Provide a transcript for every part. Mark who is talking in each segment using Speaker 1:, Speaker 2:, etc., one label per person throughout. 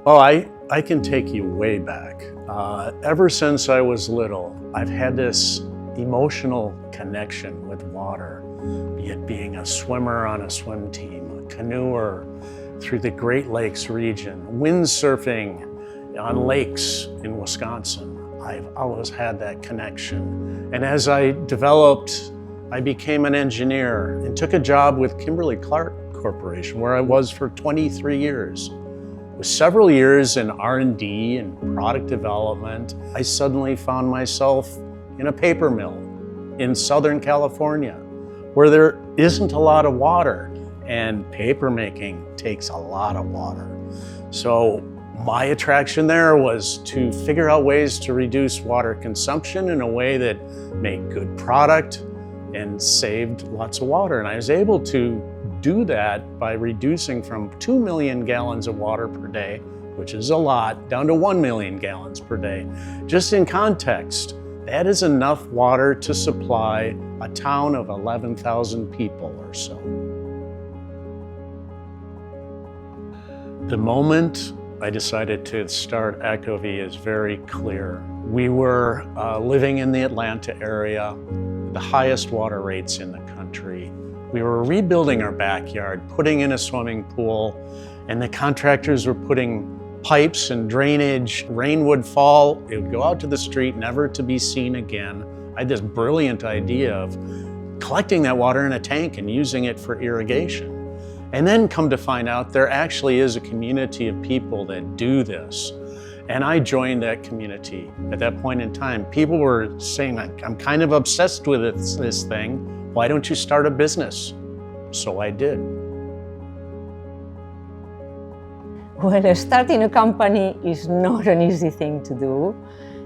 Speaker 1: Oh, I can take you way back. Ever since I was little, I've had this emotional connection with water, be it being a swimmer on a swim team, a canoeer through the Great Lakes region, windsurfing on lakes in Wisconsin. I've always had that connection. And as I developed, I became an engineer and took a job with Kimberly-Clark Corporation, where I was for 23 years. With several years in R&D and product development, I suddenly found myself in a paper mill in Southern California, where there isn't a lot of water, and paper making takes a lot of water. So my attraction there was to figure out ways to reduce water consumption in a way that made good product and saved lots of water. And I was able to do that by reducing from 2 million gallons of water per day, which is a lot, down to 1 million gallons per day. Just in context, that is enough water to supply a town of 11,000 people or so. The moment I decided to start Ecovie is very clear. We were living in the Atlanta area, the highest water rates in the country. We were rebuilding our backyard, putting in a swimming pool, and the contractors were putting pipes and drainage. Rain would fall, it would go out to the street, never to be seen again. I had this brilliant idea of collecting that water in a tank and using it for irrigation. And then come to find out there actually is a community of people that do this. And I joined that community at that point in time. People were saying, I'm kind of obsessed with this thing. Why don't you start a business? So I did.
Speaker 2: Well, starting a company is not an easy thing to do.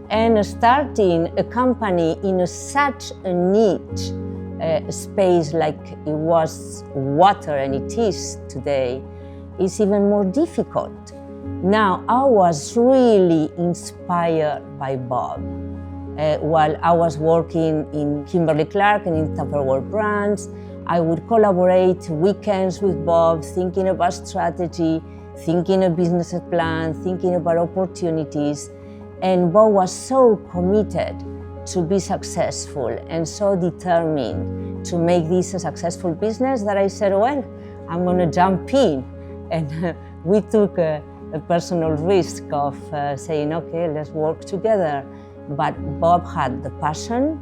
Speaker 2: And starting a company in such a niche space like it was water and it is today is even more difficult. Now, I was really inspired by Bob. While I was working in Kimberly-Clark and in Tupperware brands, I would collaborate weekends with Bob, thinking about strategy, thinking a business plan, thinking about opportunities. And Bob was so committed to be successful and so determined to make this a successful business that I said, well, I'm going to jump in. And we took a personal risk of saying, okay, let's work together. But Bob had the passion,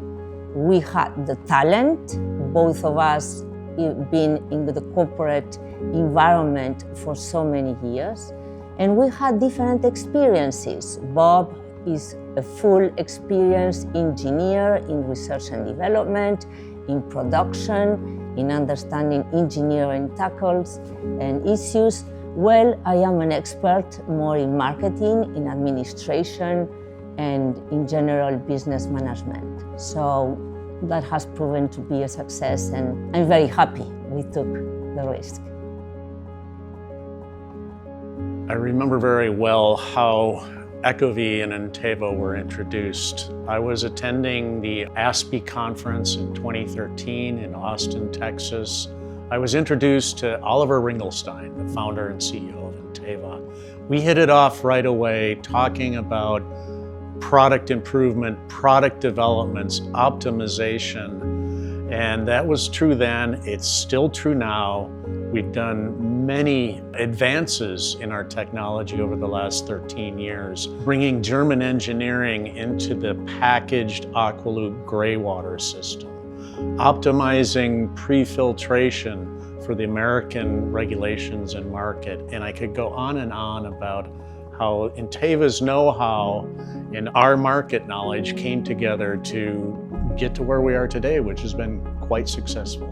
Speaker 2: we had the talent, both of us been in the corporate environment for so many years, and we had different experiences. Bob is a full experienced engineer in research and development, in production, in understanding engineering tackles and issues. Well, I am an expert more in marketing, in administration, and in general business management. So that has proven to be a success, and I'm very happy we took the risk.
Speaker 1: I remember very well how Ecovie and Inteva were introduced. I was attending the ASPE conference in 2013 in Austin, Texas. I was introduced to Oliver Ringelstein, the founder and CEO of Inteva. We hit it off right away, talking about product improvement, product developments, optimization. And that was true then, it's still true now. We've done many advances in our technology over the last 13 years, bringing German engineering into the packaged Aqualoop gray water system, optimizing pre-filtration for the American regulations and market. And I could go on and on about how Inteva's know-how and our market knowledge came together to get to where we are today, which has been quite successful.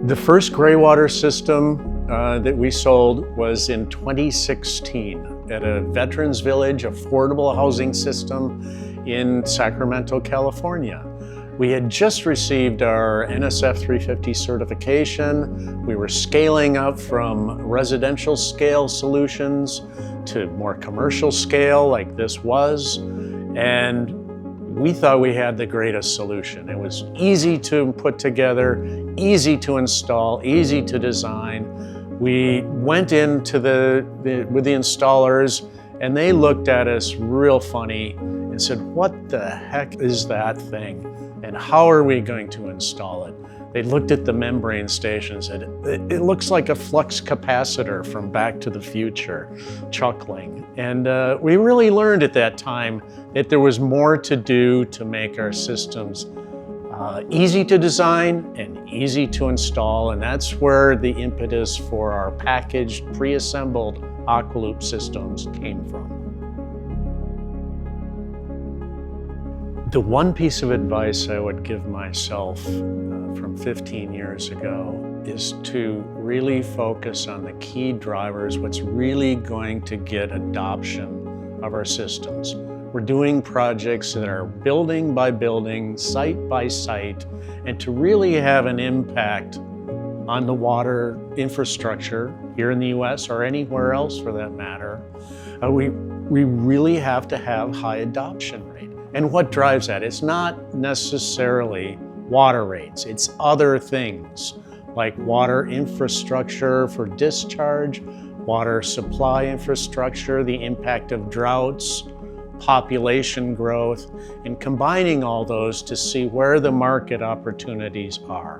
Speaker 1: The first gray water system that we sold was in 2016 at a Veterans Village affordable housing system in Sacramento, California. We had just received our NSF 350 certification. We were scaling up from residential scale solutions to more commercial scale like this was. And we thought we had the greatest solution. It was easy to put together, easy to install, easy to design. We went into with the installers, and they looked at us real funny and said, "What the heck is that thing? And how are we going to install it?" They looked at the membrane station and said, "It looks like a flux capacitor from Back to the Future," chuckling. And we really learned at that time that there was more to do to make our systems easy to design and easy to install, and that's where the impetus for our packaged, pre-assembled Aqualoop systems came from. The one piece of advice I would give myself from 15 years ago is to really focus on the key drivers, what's really going to get adoption of our systems. We're doing projects that are building by building, site by site, and to really have an impact on the water infrastructure here in the US or anywhere else for that matter, we really have to have high adoption rate. And what drives that? It's not necessarily water rates, it's other things like water infrastructure for discharge, water supply infrastructure, the impact of droughts, population growth, and combining all those to see where the market opportunities are.